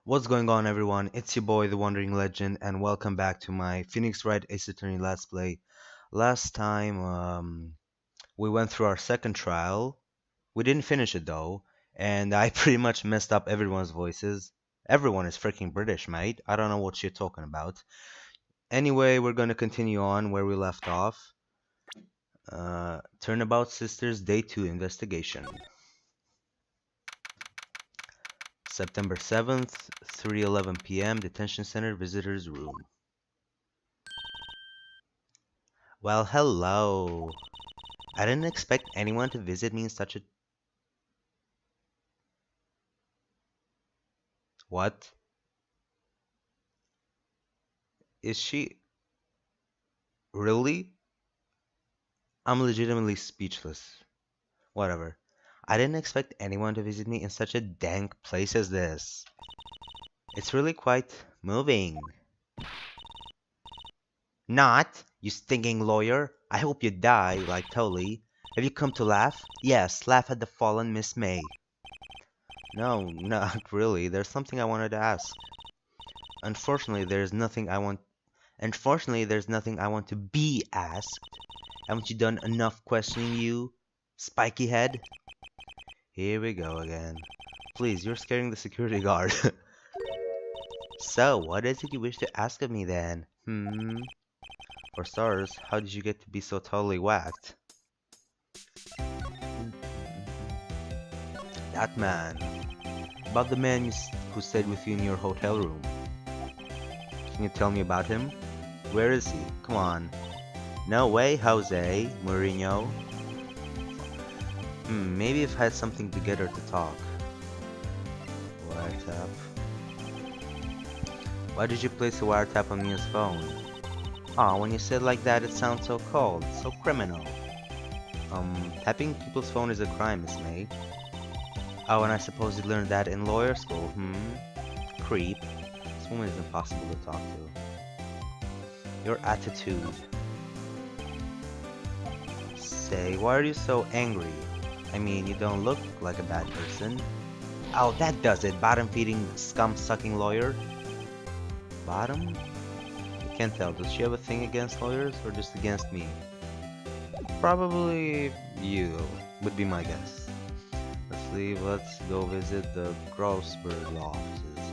What's going on, everyone? It's your boy, the Wandering Legend, and welcome back to my Phoenix Wright Ace Attorney Let's Play. Last time, we went through our second trial. We didn't finish it though, and I pretty much messed up everyone's voices. Everyone is freaking British, mate. I don't know what you're talking about. Anyway, we're gonna continue on where we left off. Turnabout Sisters Day 2 Investigation. September 7th, 3:11 p.m. Detention Center Visitors Room. Well, hello. I didn't expect anyone to visit me in such a... What? Is she... Really? I'm legitimately speechless. Whatever. I didn't expect anyone to visit me in such a dank place as this. It's really quite moving. Not, you stinking lawyer. I hope you die, like totally. Have you come to laugh? Yes, laugh at the fallen Miss May. No, not really. There's something I wanted to ask. Unfortunately, there's nothing I want. Unfortunately, there's nothing I want to be asked. Haven't you done enough questioning, you spiky head? Here we go again. Please, you're scaring the security guard. So, what is it you wish to ask of me then? For starters, how did you get to be so totally whacked? That man. About the man who stayed with you in your hotel room. Can you tell me about him? Where is he? Come on. No way, Jose Mourinho. Maybe if I had something together to talk. Wiretap. Why did you place a wiretap on Mia's phone? Ah, when you say it like that, it sounds so cold, so criminal. Tapping people's phone is a crime, Miss May. Oh, and I suppose you learned that in lawyer school, Creep. This woman is impossible to talk to. Your attitude. Say, why are you so angry? I mean, you don't look like a bad person. Oh, that does it, bottom-feeding, scum-sucking lawyer. Bottom? I can't tell, does she have a thing against lawyers, or just against me? Probably you, would be my guess. Let's leave, let's go visit the Grossberg Law Offices.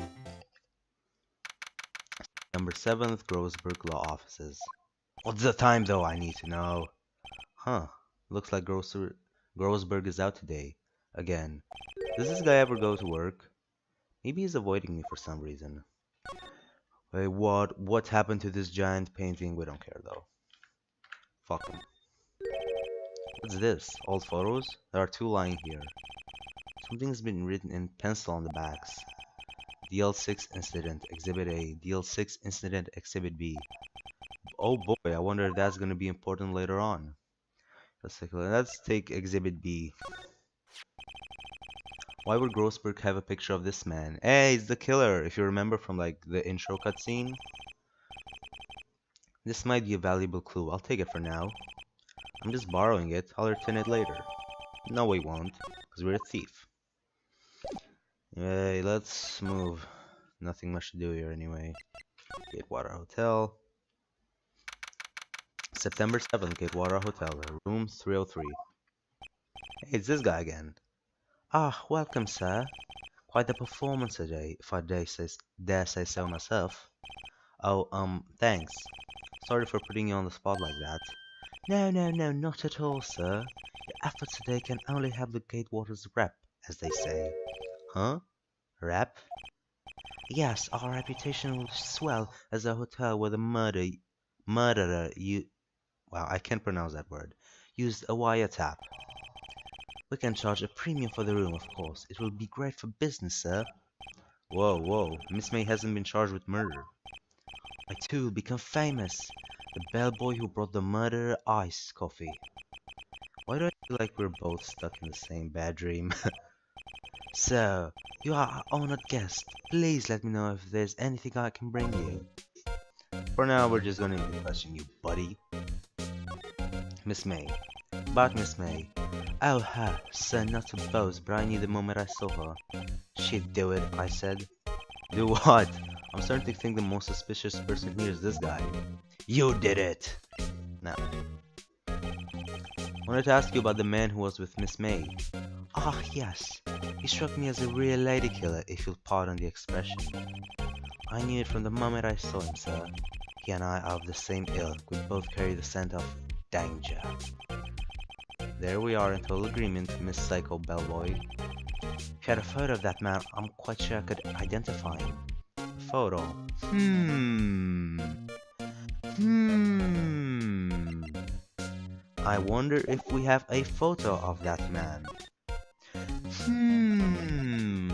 Number 7th, Grossberg Law Offices. What's the time though, I need to know. Looks like Grossberg is out today. Again. Does this guy ever go to work? Maybe he's avoiding me for some reason. Wait, what happened to this giant painting? We don't care though. Fuck him. What's this? Old photos? There are two lying here. Something's been written in pencil on the backs. DL6 Incident, Exhibit A. DL6 Incident, Exhibit B. Oh boy, I wonder if that's gonna be important later on. Let's take Exhibit B. Why would Grossberg have a picture of this man? Hey, it's the killer, if you remember from like the intro cutscene. This might be a valuable clue. I'll take it for now. I'm just borrowing it. I'll return it later. No, we won't, because we're a thief. Hey, let's move. Nothing much to do here anyway. Gatewater Hotel. September 7th, Gatewater Hotel, room 303. Hey, it's this guy again. Ah, welcome, sir. Quite the performance today, if I dare say so myself. Oh, thanks. Sorry for putting you on the spot like that. No, not at all, sir. Your efforts today can only have the Gatewater's rep, as they say. Huh? Rep? Yes, our reputation will swell as a hotel where the murderer, wow, I can't pronounce that word, used a wiretap. We can charge a premium for the room, of course. It will be great for business, sir. Whoa, Miss May hasn't been charged with murder. I too will become famous. The bellboy who brought the murderer iced coffee. Why do I feel like we're both stuck in the same bad dream? So, you are our honored guest. Please let me know if there's anything I can bring you. For now, we're just gonna question you, buddy. Miss May. But Miss May. Oh, her, sir, not to boast, but I knew the moment I saw her. She'd do it, I said. Do what? I'm starting to think the most suspicious person here is this guy. You did it! Now, I wanted to ask you about the man who was with Miss May. Ah, yes. He struck me as a real lady killer, if you'll pardon the expression. I knew it from the moment I saw him, sir. He and I are of the same ilk. We both carry the scent of danger. There we are in total agreement, Miss Psycho Bellboy. If you had a photo of that man, I'm quite sure I could identify him. A photo? I wonder if we have a photo of that man.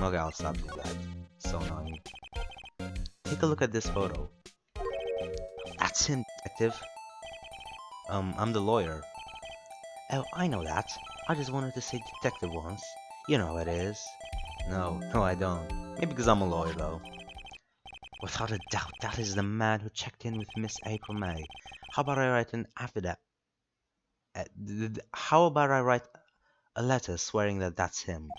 Okay, I'll stop doing that. So annoying. Take a look at this photo. That's him, detective. I'm the lawyer. Oh, I know that. I just wanted to say detective once. You know how it is. No, I don't. Maybe because I'm a lawyer, though. Without a doubt, that is the man who checked in with Miss April May. How about I write an affidavit? How about I write a letter swearing that that's him?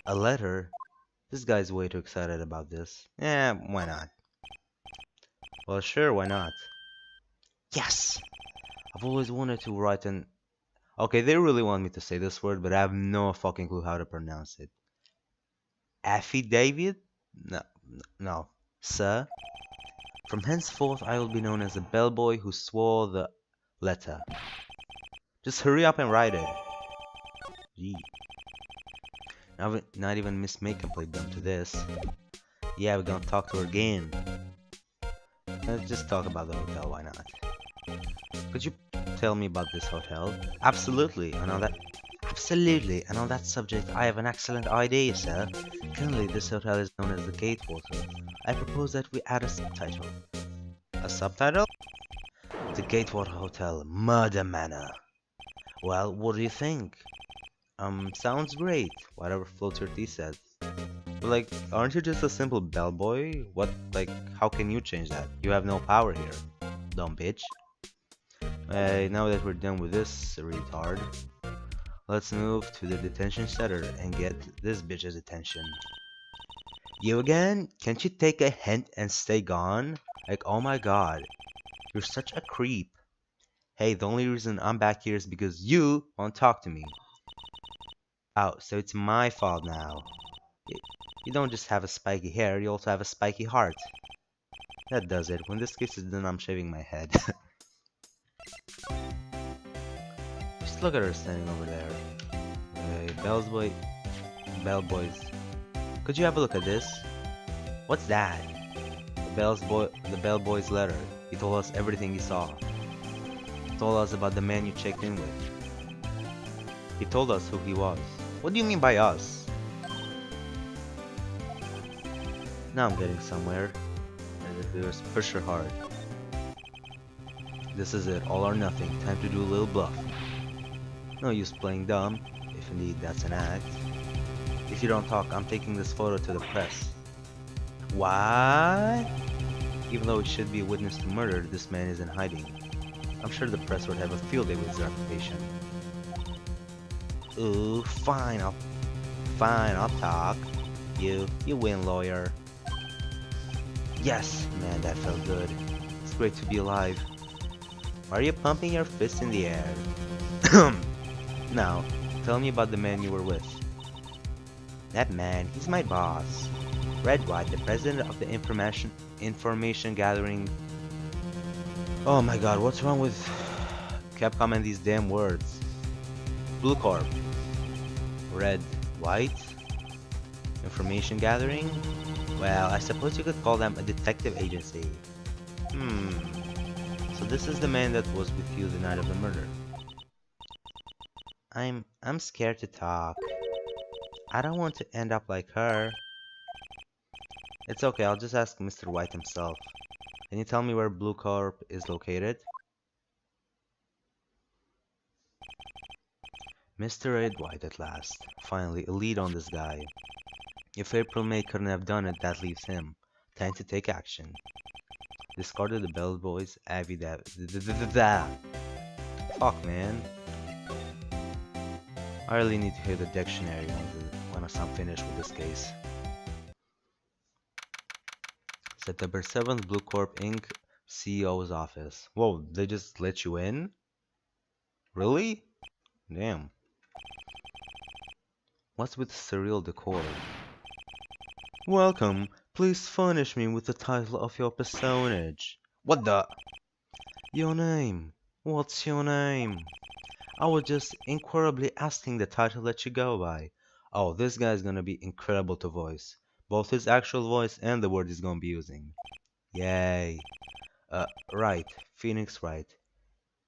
A letter? This guy's way too excited about this. Yeah, why not? Well, sure, why not? Yes! I've always wanted to write an... Okay, they really want me to say this word, but I have no fucking clue how to pronounce it. Affidavit? No. Sir? From henceforth I will be known as the bellboy who swore the letter. Just hurry up and write it. Gee. Not even Miss May can play dumb to this. Yeah, we're gonna talk to her again. Let's just talk about the hotel, why not? Could you tell me about this hotel? Absolutely, and on that subject I have an excellent idea, sir. Currently this hotel is known as the Gatewater. I propose that we add a subtitle. A subtitle? The Gatewater Hotel, Murder Manor. Well, what do you think? Sounds great. Whatever floats your tea says. But like, aren't you just a simple bellboy? How can you change that? You have no power here. Dumb bitch. Now that we're done with this retard, let's move to the detention center and get this bitch's attention. You again? Can't you take a hint and stay gone? Like, oh my god. You're such a creep. Hey, the only reason I'm back here is because you won't talk to me. Oh, so it's my fault now. You don't just have a spiky hair, you also have a spiky heart. That does it. When this case is done, I'm shaving my head. Just look at her standing over there. Hey, bellboys. Could you have a look at this? What's that? The bellboy's letter. He told us everything he saw. He told us about the man you checked in with. He told us who he was. What do you mean by us? Now I'm getting somewhere. Push her hard. This is it, all or nothing. Time to do a little bluff. No use playing dumb, if indeed that's an act. If you don't talk, I'm taking this photo to the press. What? Even though he should be a witness to murder, this man is in hiding. I'm sure the press would have a field day with his reputation. Ooh, fine, I'll talk. You win, lawyer. Yes, man, that felt good. It's great to be alive. Why are you pumping your fist in the air? Now, tell me about the man you were with. That man, he's my boss. Wright, the president of the information gathering. Oh my god, what's wrong with Capcom and these damn words? Blue Corp. White? Information gathering? Well, I suppose you could call them a detective agency. So this is the man that was with you the night of the murder. I'm scared to talk. I don't want to end up like her. It's okay, I'll just ask Mr. White himself. Can you tell me where Blue Corp is located? Mr. Ed White at last. Finally, a lead on this guy. If April May couldn't have done it, that leaves him. Time to take action. Discarded the bellboy's affidavit. Fuck, man. I really need to hear the dictionary when I'm finished with this case. At number 7 Blue Corp Inc. CEO's office. Whoa, they just let you in? Really? Damn. What's with surreal decor? Welcome. Please furnish me with the title of your personage. What the? Your name. What's your name? I was just inquirably asking the title that you go by. Oh, this guy's gonna be incredible to voice. Both his actual voice and the word he's gonna be using. Yay. Wright. Phoenix Wright.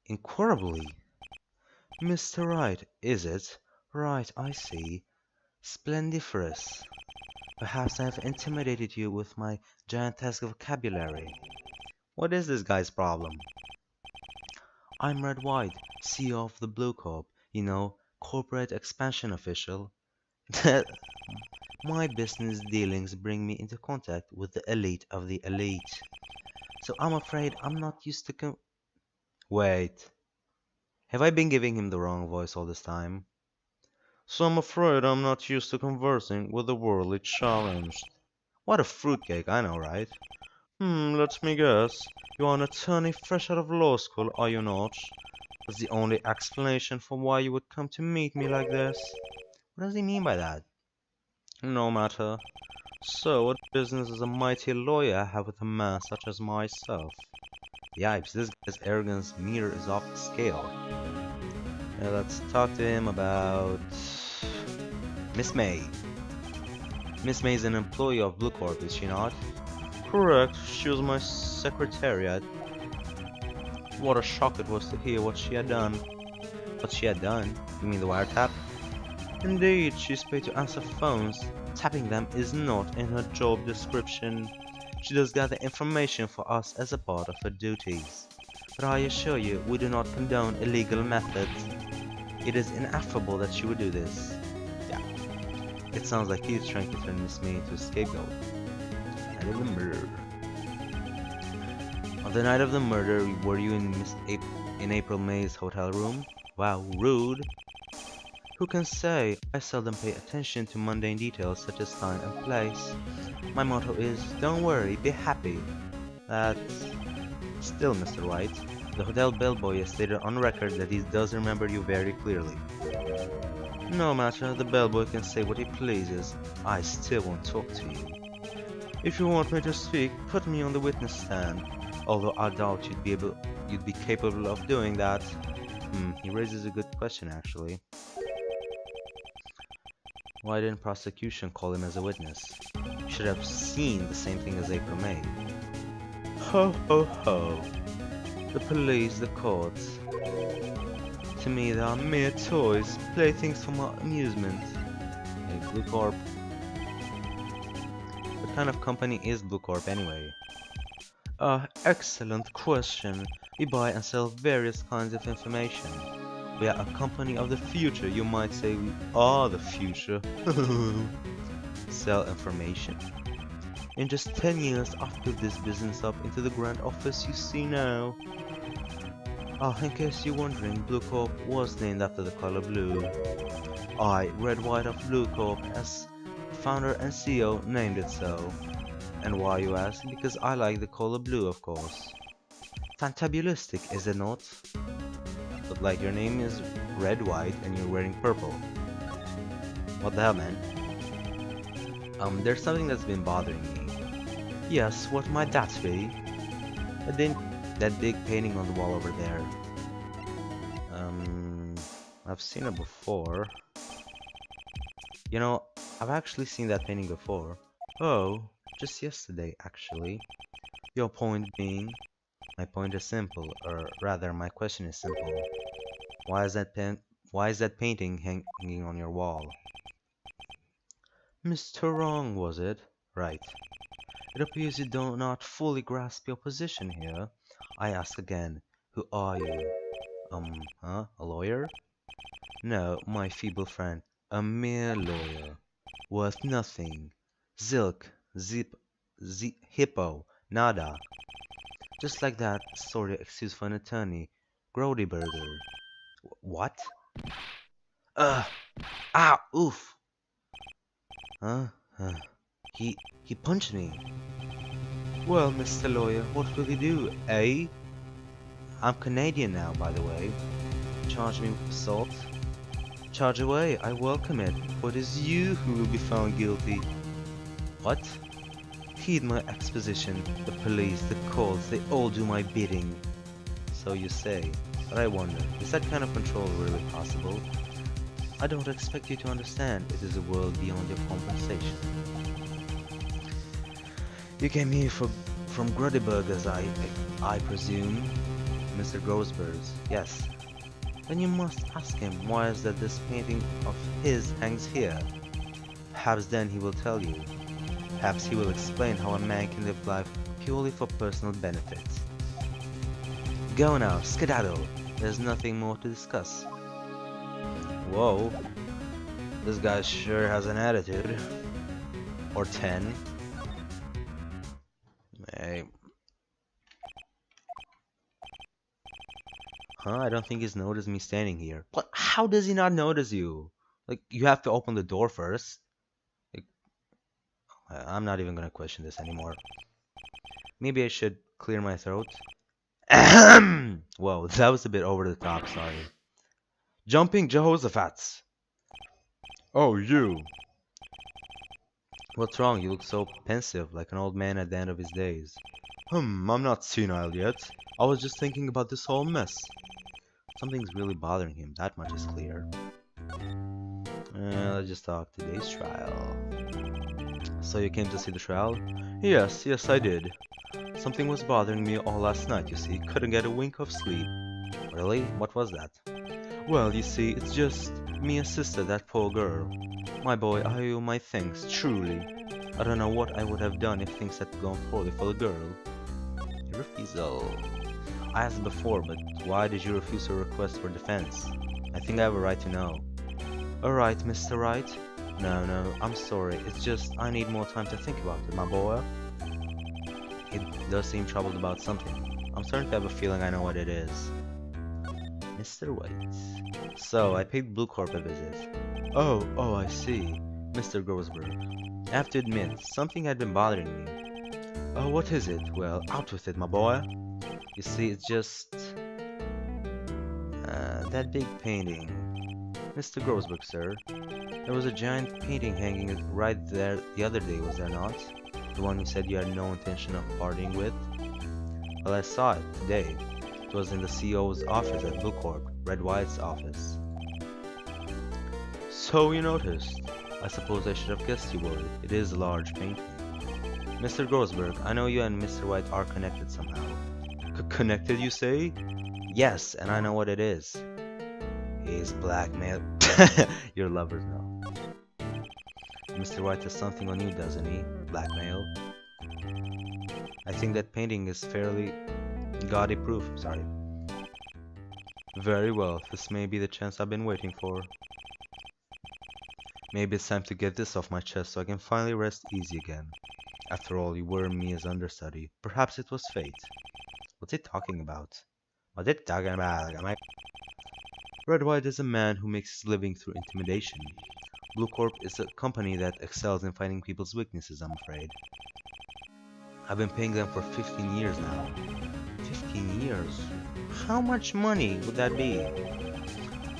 Incurably. Mr. Wright, is it? Right, I see. Splendiferous. Perhaps I have intimidated you with my giantesque vocabulary. What is this guy's problem? I'm Red White, CEO of the Blue Corp, you know, corporate expansion official. My business dealings bring me into contact with the elite of the elite. So I'm afraid I'm not used to Wait, have I been giving him the wrong voice all this time? So I'm afraid I'm not used to conversing with the worldly challenged. What a fruitcake, I know, right? Let me guess. You're an attorney fresh out of law school, are you not? That's the only explanation for why you would come to meet me like this. What does he mean by that? No matter. So, what business does a mighty lawyer have with a man such as myself? Yipes, this guy's arrogance meter is off the scale. Now let's talk to him about Miss May. Miss May is an employee of Blue Corp, is she not? Correct, she was my secretariat. What a shock it was to hear what she had done. What she had done? You mean the wiretap? Indeed, she's paid to answer phones. Tapping them is not in her job description. She does gather information for us as a part of her duties. But I assure you, we do not condone illegal methods. It is ineffable that she would do this. Yeah, it sounds like he's trying to turn Miss May into a scapegoat. Night of the murder. On the night of the murder, were you in April May's hotel room? Wow, rude. Who can say? I seldom pay attention to mundane details such as time and place. My motto is, don't worry, be happy. That's... Still, Mr. White, the hotel bellboy has stated on record that he does remember you very clearly. No matter, the bellboy can say what he pleases. I still won't talk to you. If you want me to speak, put me on the witness stand. Although I doubt you'd be capable of doing that. He raises a good question, actually. Why didn't prosecution call him as a witness? You should have seen the same thing as April May. Ho ho ho. The police, the courts. To me they are mere toys, playthings for my amusement. Hey, Blue Corp. What kind of company is Blue Corp anyway? Excellent question. We buy and sell various kinds of information. We are a company of the future, you might say we are the future. Sell information. In just 10 years, I've built this business up into the grand office you see now. In case you're wondering, Blue Corp was named after the color blue. I, Red White of Blue Corp, as founder and CEO, named it so. And why, you ask? Because I like the color blue, of course. Fantabulistic, is it not? But like your name is Red White and you're wearing purple. What the hell, man? There's something that's been bothering me. Yes, what might that be? That big painting on the wall over there. I've seen it before. You know, I've actually seen that painting before. Oh, just yesterday, actually. Your point being? My point is simple, or rather, my question is simple. Why is that painting hanging on your wall? Mr. Wrong, was it? Right. It appears you do not fully grasp your position here. I ask again, who are you? A lawyer? No, my feeble friend, a mere lawyer. Worth nothing. Zilk, hippo, nada. Just like that, sorry excuse for an attorney. Grody burger. What? Ah, oof. Huh? He punched me. Well, Mr. Lawyer, what will you do, eh? I'm Canadian now, by the way. Charge me with assault? Charge away, I welcome it, for it is you who will be found guilty. What? Heed my exposition. The police, the courts, they all do my bidding. So you say. But I wonder, is that kind of control really possible? I don't expect you to understand. It is a world beyond your compensation. You came here from Gruddyburgers, I presume? Mr. Grossberg's, yes. Then you must ask him why is that this painting of his hangs here. Perhaps then he will tell you. Perhaps he will explain how a man can live life purely for personal benefits. Go now, skedaddle. There's nothing more to discuss. Whoa. This guy sure has an attitude. Or 10. Hey. Huh? I don't think he's noticed me standing here. What? How does he not notice you? Like, you have to open the door first. Like, I'm not even gonna question this anymore. Maybe I should clear my throat. Ahem! Whoa, that was a bit over the top, sorry. Jumping Jehoshaphat's. Oh, you. What's wrong? You look so pensive, like an old man at the end of his days. I'm not senile yet. I was just thinking about this whole mess. Something's really bothering him, that much is clear. Let's just talk today's trial. So you came to see the trial? Yes, I did. Something was bothering me all last night, you see. Couldn't get a wink of sleep. Really? What was that? Well, you see, it's just me and sister, that poor girl. My boy, I owe you my thanks, truly. I don't know what I would have done if things had gone poorly for the girl. Your refusal. I asked before, but why did you refuse her request for defense? I think I have a right to know. A right, Mr. Wright? No, I'm sorry. It's just I need more time to think about it, my boy. He does seem troubled about something. I'm starting to have a feeling I know what it is. Mr. White. So, I paid Blue Corp a visit. Oh, I see. Mr. Grossberg. I have to admit, something had been bothering me. Oh, what is it? Well, out with it, my boy. You see, it's just... that big painting. Mr. Grossberg, sir. There was a giant painting hanging right there the other day, was there not? The one you said you had no intention of parting with? Well, I saw it today. It was in the CEO's office at Blue Corp, Red White's office. So you noticed. I suppose I should have guessed you would. It is a large painting. Mr. Grossberg, I know you and Mr. White are connected somehow. Connected, you say? Yes, and I know what it is. He's blackmail. Your lovers know. Mr. White has something on you, doesn't he? Blackmail. I think that painting is fairly gaudy proof. Sorry. Very well. This may be the chance I've been waiting for. Maybe it's time to get this off my chest so I can finally rest easy again. After all, you were me as understudy. Perhaps it was fate. What's it talking about? What's it talking about? Red White is a man who makes his living through intimidation. Blue Corp is a company that excels in finding people's weaknesses, I'm afraid. I've been paying them for 15 years now. 15 years? How much money would that be?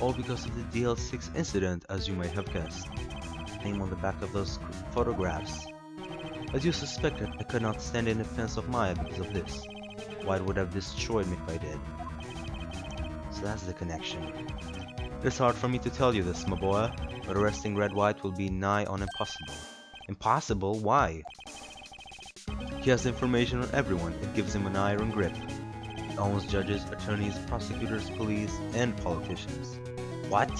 All because of the DL6 incident, as you may have guessed. Name on the back of those photographs. As you suspected, I could not stand in defense of Maya because of this. White would have destroyed me if I did. So that's the connection. It's hard for me to tell you this, my boy, but arresting Red White will be nigh on impossible. Impossible? Why? He has information on everyone. It gives him an iron grip. He owns judges, attorneys, prosecutors, police, and politicians. What?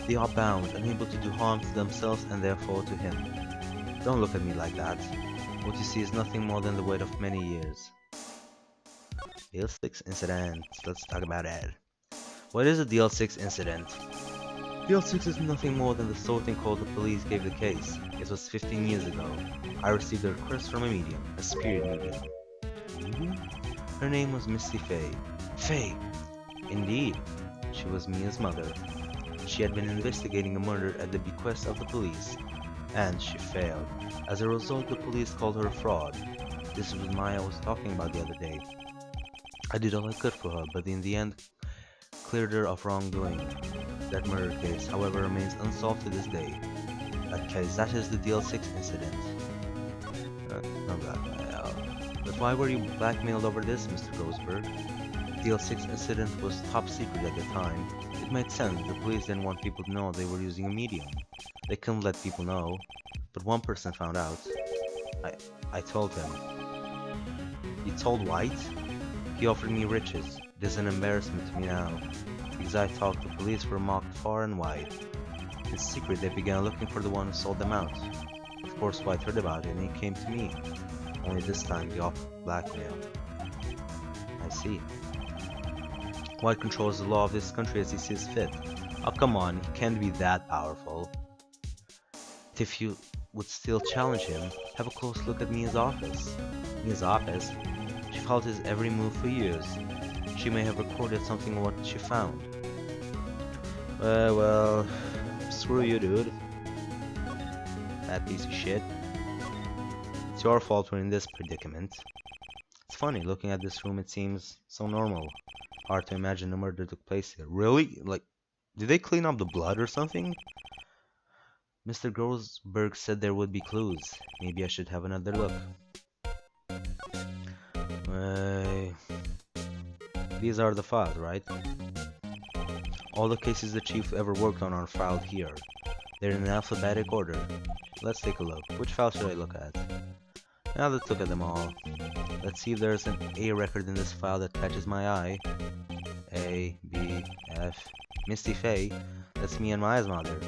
They are bound, unable to do harm to themselves and therefore to him. Don't look at me like that. What you see is nothing more than the weight of many years. DL6 incident. Let's talk about it. What is a DL6 incident? DL6 is nothing more than the sorting call the police gave the case. It was 15 years ago. I received a request from a medium, a spirit medium. Medium? Her name was Misty Faye. Faye! Indeed. She was Mia's mother. She had been investigating a murder at the bequest of the police, and she failed. As a result, the police called her a fraud. This was Maya was talking about the other day. I did all I could for her, but in the end, cleared her of wrongdoing. That murder case, however, remains unsolved to this day. That is the DL6 incident. No blackmail. But why were you blackmailed over this, Mr. Grossberg? DL6 incident was top secret at the time. It made sense. The police didn't want people to know they were using a medium. They couldn't let people know. But one person found out. I told him. You told Wright? He offered me riches. This is an embarrassment to me now. Because I talked, the police were mocked far and wide. In secret, they began looking for the one who sold them out. Of course, White heard about it and he came to me. Only this time he offered blackmail. I see. White controls the law of this country as he sees fit. Oh, come on, he can't be that powerful. If you would still challenge him, have a close look at Mia's office. Mia's office? She followed his every move for years. She may have recorded something of what she found. Well, screw you, dude. That piece of shit. It's your fault we're in this predicament. It's funny, looking at this room it seems so normal. Hard to imagine a murder took place here. Really? Like, did they clean up the blood or something? Mr. Grossberg said there would be clues. Maybe I should have another look. These are the files, right? All the cases the chief ever worked on are filed here. They're in alphabetic order. Let's take a look. Which file should I look at? Now let's look at them all. Let's see if there's an A record in this file that catches my eye. A, B, F. Misty Faye. That's me and Maya's mother.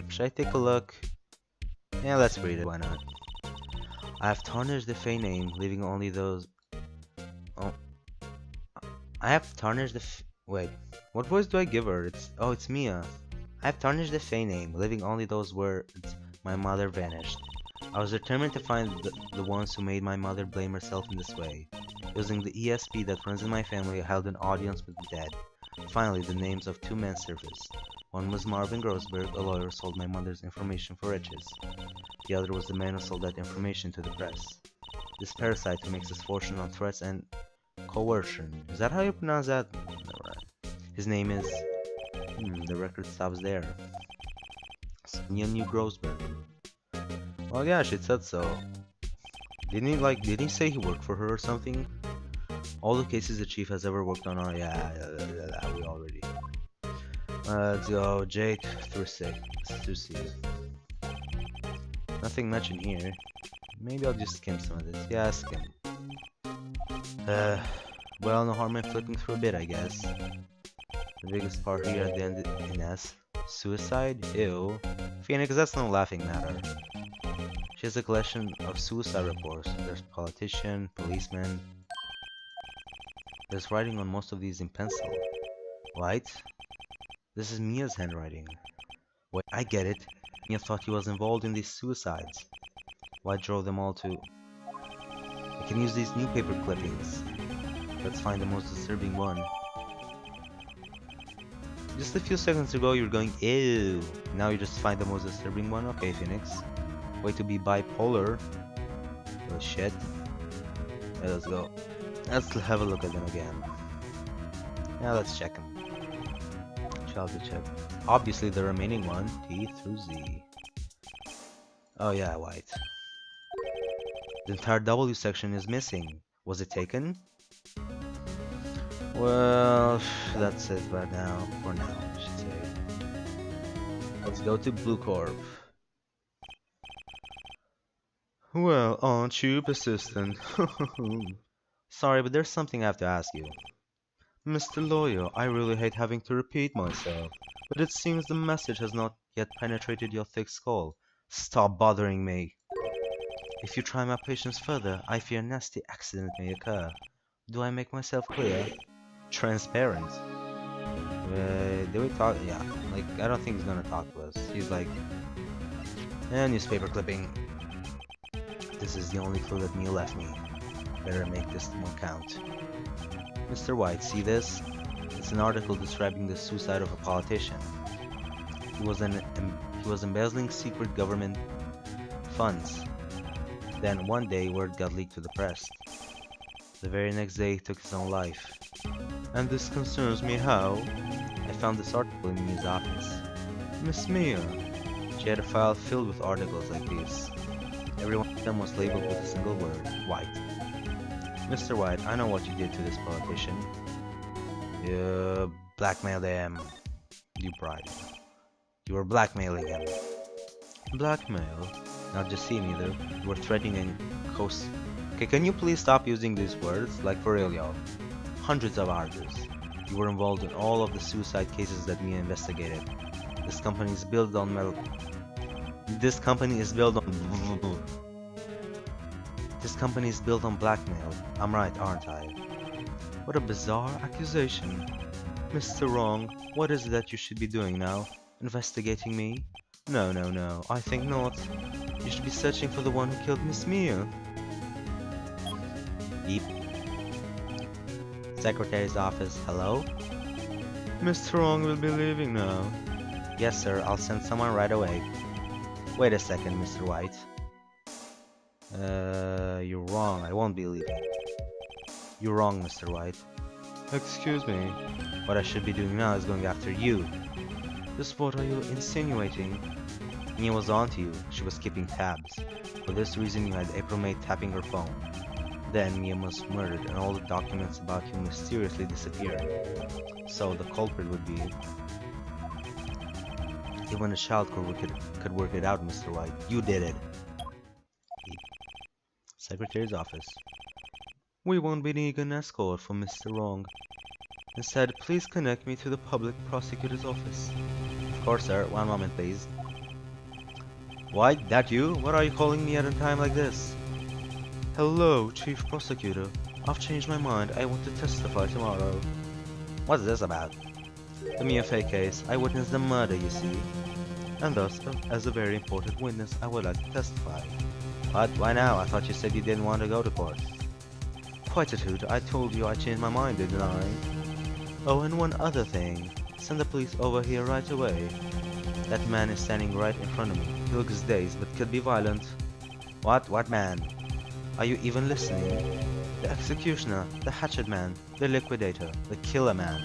Should I take a look? Yeah, let's read it. Why not? I have tarnished the Faye name, leaving only those... Oh. I have tarnished the Wait. What voice do I give her? It's Mia. I have tarnished the Faye name, leaving only those words my mother vanished. I was determined to find the ones who made my mother blame herself in this way. Using the ESP that runs in my family, I held an audience with the dead. Finally, the names of two men surfaced. One was Marvin Grossberg, a lawyer who sold my mother's information for riches. The other was the man who sold that information to the press. This parasite who makes his fortune on threats and coercion. Is that how you pronounce that? His name is... the record stops there. Sonia knew Grossberg. Well, yeah, she said so. Didn't he say he worked for her or something? All the cases the chief has ever worked on are... Yeah, we already... let's go J through C. Nothing much in here. Maybe I'll just skim some of this. Yeah, skim. Well, no harm in flipping through a bit, I guess. The biggest part here at the end in S. Suicide? Ew. Phoenix, that's no laughing matter. She has a collection of suicide reports. There's politician, policeman. There's writing on most of these in pencil. Right? This is Mia's handwriting. Wait, I get it. Mia thought he was involved in these suicides. Why drove them all to... I can use these newspaper clippings. Let's find the most disturbing one. Just a few seconds ago you were going, ew. Now you just find the most disturbing one? Okay, Phoenix. Way to be bipolar. Oh shit. Yeah, let's go. Let's have a look at them again. Yeah, let's check them. Shall we check? Obviously the remaining one, T through Z. Oh yeah, White. The entire W section is missing. Was it taken? Well, that's it right now. For now, I should say. Let's go to Blue Corp. Well, aren't you persistent? Sorry, but there's something I have to ask you. Mr. Lawyer, I really hate having to repeat myself, but it seems the message has not yet penetrated your thick skull. Stop bothering me. If you try my patience further, I fear a nasty accident may occur. Do I make myself clear? Transparent. Did we talk? Yeah, like, I don't think he's gonna talk to us. He's like, newspaper clipping. This is the only clue that Mia left me. Better make this one count. Mr. White, see this? It's an article describing the suicide of a politician. He was embezzling secret government funds. Then one day word got leaked to the press. The very next day he took his own life. And this concerns me how? I found this article in his office. Miss Mia. She had a file filled with articles like these. Every one of them was labeled with a single word, White. Mr. White, I know what you did to this politician. You blackmailed him. You bribed him. You were blackmailing him. Blackmail? Not just him either. You were threatening coast. Okay, can you please stop using these words? Like for real, y'all. Hundreds of artists. You were involved in all of the suicide cases that Mia investigated. This company is built on This company is built on blackmail. I'm right, aren't I? What a bizarre accusation. Mr. Wrong, what is it that you should be doing now? Investigating me? No, no, no, I think not. You should be searching for the one who killed Miss Mia. Beep. Secretary's office, hello? Mr. Wrong will be leaving now. Yes, sir, I'll send someone right away. Wait a second, Mr. White. You're wrong, I won't be leaving. You're wrong, Mr. White. Excuse me. What I should be doing now is going after you. Just what are you insinuating? Mia was on to you. She was keeping tabs. For this reason you had April May tapping her phone. Then Mia was murdered and all the documents about you mysteriously disappeared. So the culprit would be... Even a child could work it out, Mr. White. You did it. Secretary's office. We won't be needing an escort for Mr. Wrong. Instead, please connect me to the public prosecutor's office. Of course, sir. One moment, please. White, that you? What are you calling me at a time like this? Hello, Chief Prosecutor. I've changed my mind. I want to testify tomorrow. What's this about? The Mia Fey case. I witnessed the murder, you see. And thus, as a very important witness, I would like to testify. But why now? I thought you said you didn't want to go to court. Quite a toot. I told you I changed my mind, didn't I? Oh, and one other thing. Send the police over here right away. That man is standing right in front of me. He looks dazed, but could be violent. What? What man? Are you even listening? The executioner, the hatchet man, the liquidator, the killer man.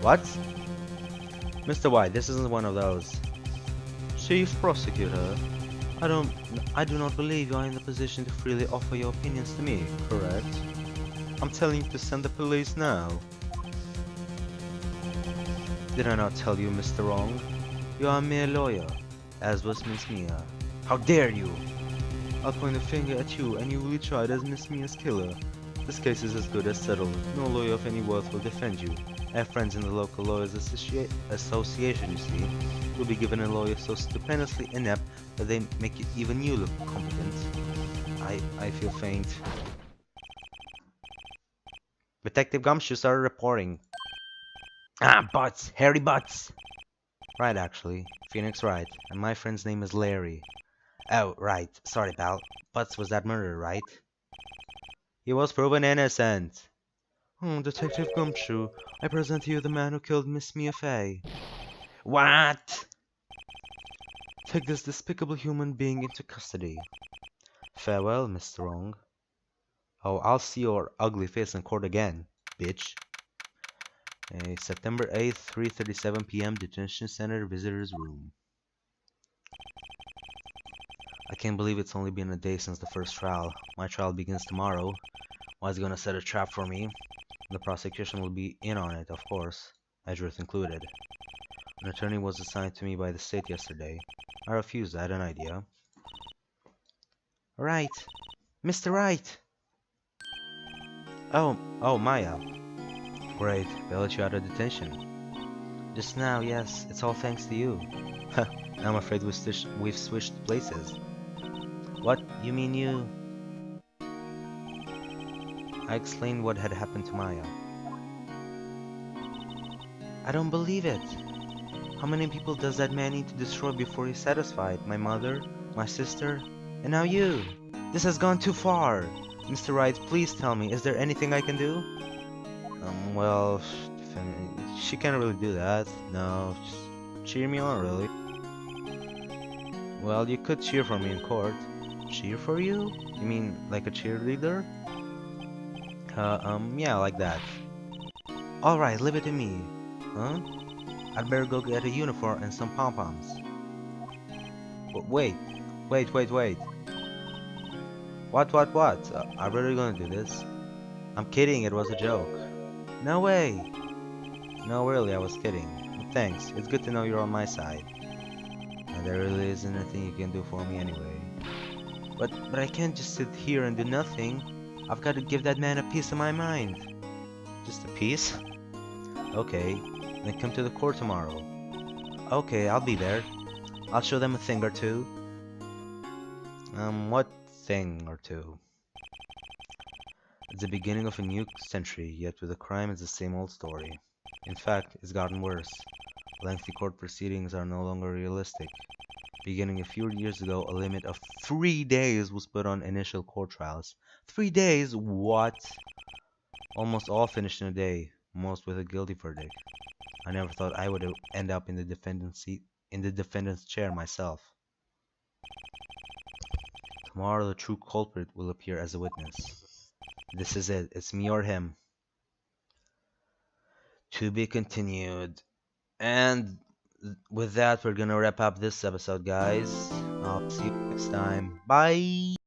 What? Mr. White, this isn't one of those. Chief Prosecutor, I do not believe you are in the position to freely offer your opinions to me, correct? I'm telling you to send the police now. Did I not tell you, Mr. Wrong? You are a mere lawyer, as was Miss Mia. How dare you! I'll point a finger at you and you will be tried as Miss Mia's killer. This case is as good as settled. No lawyer of any worth will defend you. I have friends in the local lawyers association, you see. You'll be given a lawyer so stupendously inept that they make even you look competent. I feel faint. Detective Gumshoe started reporting. Ah, Butts! Harry Butts! Right, actually. Phoenix Wright. And my friend's name is Larry. Oh, right. Sorry, pal. Butts was that murderer, right? He was proven innocent. Detective Gumshoe, I present to you the man who killed Miss Mia Fey. What? Take this despicable human being into custody. Farewell, Mr. Wrong. Oh, I'll see your ugly face in court again, bitch. September 8th, 3:37 p.m. Detention Center Visitors Room. I can't believe it's only been a day since the first trial. My trial begins tomorrow. Why's gonna set a trap for me? The prosecution will be in on it, of course, Edgeworth included. An attorney was assigned to me by the state yesterday. I refused, I had an idea. Right. Mr. Wright! Oh, Maya. Great, they let you out of detention. Just now, yes, it's all thanks to you. I'm afraid we've switched places. What? You mean you? I explained what had happened to Maya. I don't believe it. How many people does that man need to destroy before he's satisfied? My mother, my sister, and now you. This has gone too far. Mr. Wright, please tell me, is there anything I can do? Well, she can't really do that. No, just cheer me on, really. Well, you could cheer for me in court. Cheer for you? You mean like a cheerleader? Yeah, like that. Alright, leave it to me. Huh? I'd better go get a uniform and some pom-poms. But wait. What? Are we really gonna do this? I'm kidding, it was a joke. No way! No, really, I was kidding. But thanks, it's good to know you're on my side. And there really isn't anything you can do for me anyway. But I can't just sit here and do nothing. I've got to give that man a piece of my mind. Just a piece? Okay, then come to the court tomorrow. Okay, I'll be there. I'll show them a thing or two. What thing or two? It's the beginning of a new century, yet with the crime it's the same old story. In fact, it's gotten worse. Lengthy court proceedings are no longer realistic. Beginning a few years ago, a limit of 3 days was put on initial court trials. 3 days? What? Almost all finished in a day, most with a guilty verdict. I never thought I would end up in the defendant's seat, in the defendant's chair myself. Tomorrow the true culprit will appear as a witness. This is it. It's me or him. To be continued. And with that, we're gonna wrap up this episode, guys. I'll see you next time. Bye!